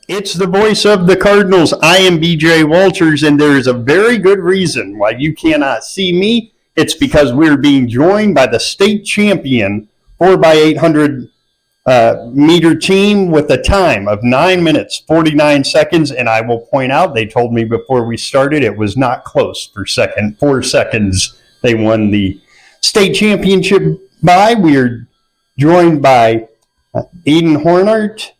It's the voice of the Cardinals. I am BJ Walters, and there is a very good reason why you cannot see me. It's because we're being joined by the state champion 4x800 meter team with a time of 9 minutes, 49 seconds. And I will point out, they told me before we started, it was not close for 4 seconds. They won the state championship by. We are joined by Eden Hornart,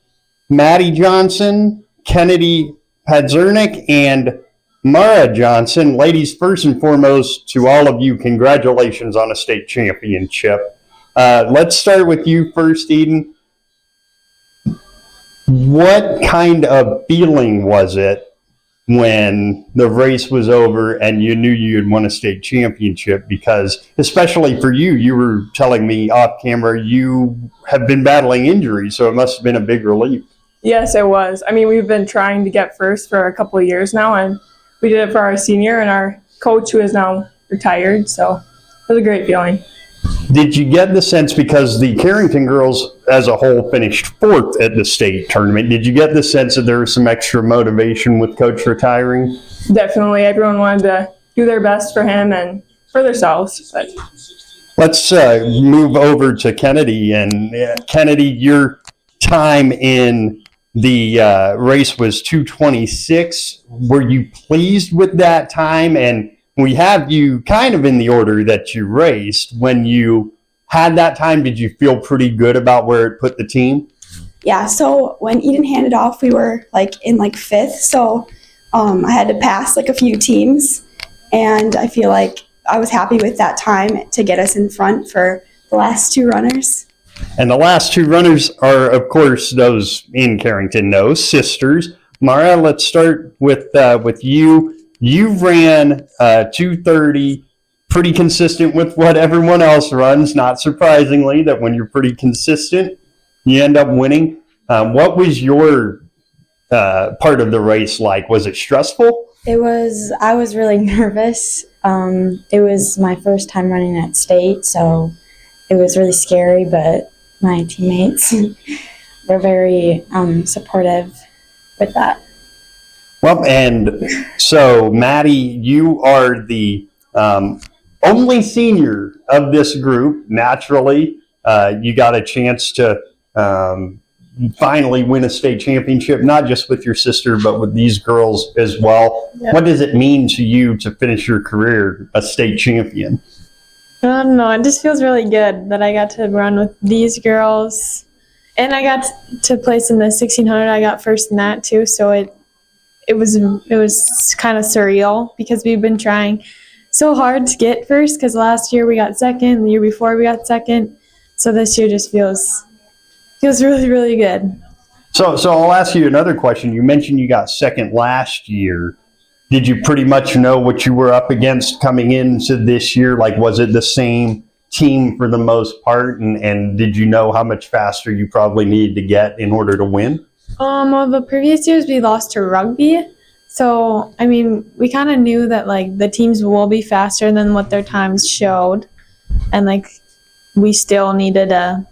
Maddie Johnson, Kennedy Padzernik, and Mara Johnson. Ladies, first and foremost, to all of you, congratulations on a state championship. Let's start with you first, Eden. What kind of feeling was it when the race was over and you knew you had won a state championship? Because especially for you, you were telling me off camera you have been battling injuries, so it must have been a big relief. Yes, it was. I mean, we've been trying to get first for a couple of years now, and we did it for our senior and our coach, who is now retired, so it was a great feeling. Did you get the sense, because the Carrington girls as a whole finished fourth at the state tournament, did you get the sense that there was some extra motivation with coach retiring? Definitely. Everyone wanted to do their best for him and for themselves. But let's move over to Kennedy. And Kennedy, your time in the race was 2:26. Were you pleased with that time? And we have you kind of in the order that you raced. When you had that time, did you feel pretty good about where it put the team? Yeah, so when Eden handed off, we were in fifth. So I had to pass a few teams. And I feel like I was happy with that time to get us in front for the last two runners. And the last two runners are, of course, those in Carrington know, sisters. Mara, let's start with you. You ran 2:30, pretty consistent with what everyone else runs. Not surprisingly, that when you're pretty consistent, you end up winning. What was your part of the race like? Was it stressful? I was really nervous. It was my first time running at state, so it was really scary, but my teammates were very supportive with that. Well, and so, Maddie, you are the only senior of this group. Naturally, you got a chance to finally win a state championship, not just with your sister, but with these girls as well. Yep. What does it mean to you to finish your career a state champion? I don't know. It just feels really good that I got to run with these girls. And I got to place in the 1600. I got first in that, too. So it was kind of surreal because we've been trying so hard to get first, because last year we got second, the year before we got second. So this year just feels really, really good. So I'll ask you another question. You mentioned you got second last year. Did you pretty much know what you were up against coming into this year? Was it the same team for the most part? And did you know how much faster you probably needed to get in order to win? Well, the previous years we lost to rugby. So, I mean, we kind of knew that, the teams will be faster than what their times showed. And, we still needed to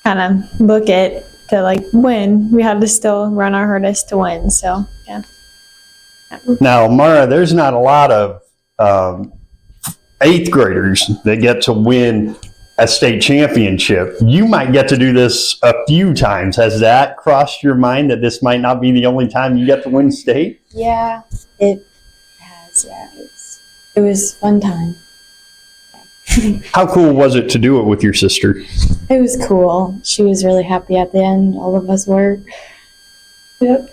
kind of book it to, win. We had to still run our hardest to win. So, yeah. Now, Mara, there's not a lot of eighth graders that get to win a state championship. You might get to do this a few times. Has that crossed your mind that this might not be the only time you get to win state? Yeah, it has. Yeah, it was a fun time. How cool was it to do it with your sister? It was cool. She was really happy at the end. All of us were. Yep.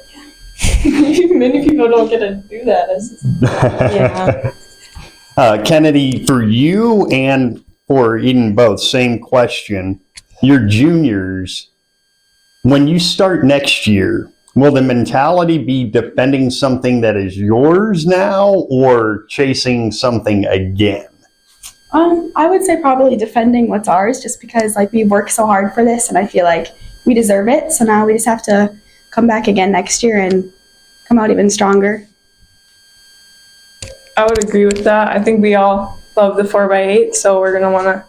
Many people don't get to do that. Yeah. Kennedy, for you and for Eden both, same question. You're juniors. When you start next year, will the mentality be defending something that is yours now or chasing something again? I would say probably defending what's ours, just because we've worked so hard for this and I feel like we deserve it. So now we just have to come back again next year and come out even stronger. I would agree with that. I think we all love the 4x8, so we're going to want to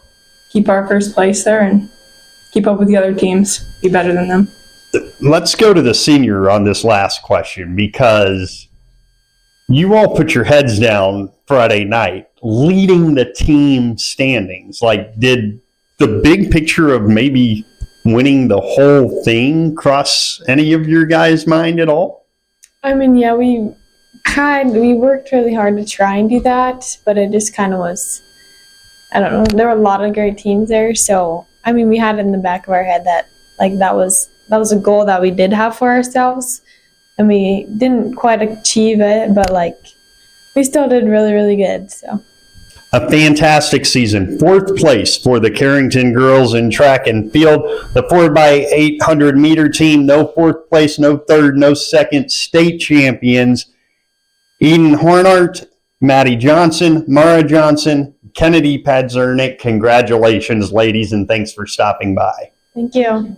keep our first place there and keep up with the other teams, be better than them. let's go to the senior on this last question, because you all put your heads down Friday night leading the team standings. Like, did the big picture of maybe winning the whole thing cross any of your guys' mind at all? I mean, yeah, we worked really hard to try and do that, but it just kind of was, I don't know, there were a lot of great teams there, so, I mean, we had it in the back of our head that, like, that was a goal that we did have for ourselves, and we didn't quite achieve it, but, like, we still did really, really good, so. A fantastic season. 4th place for the Carrington girls in track and field. The 4x800 meter team, no 4th place, no 3rd, no 2nd, state champions. Eden Hornart, Maddie Johnson, Mara Johnson, Kennedy Padzernik. Congratulations, ladies, and thanks for stopping by. Thank you.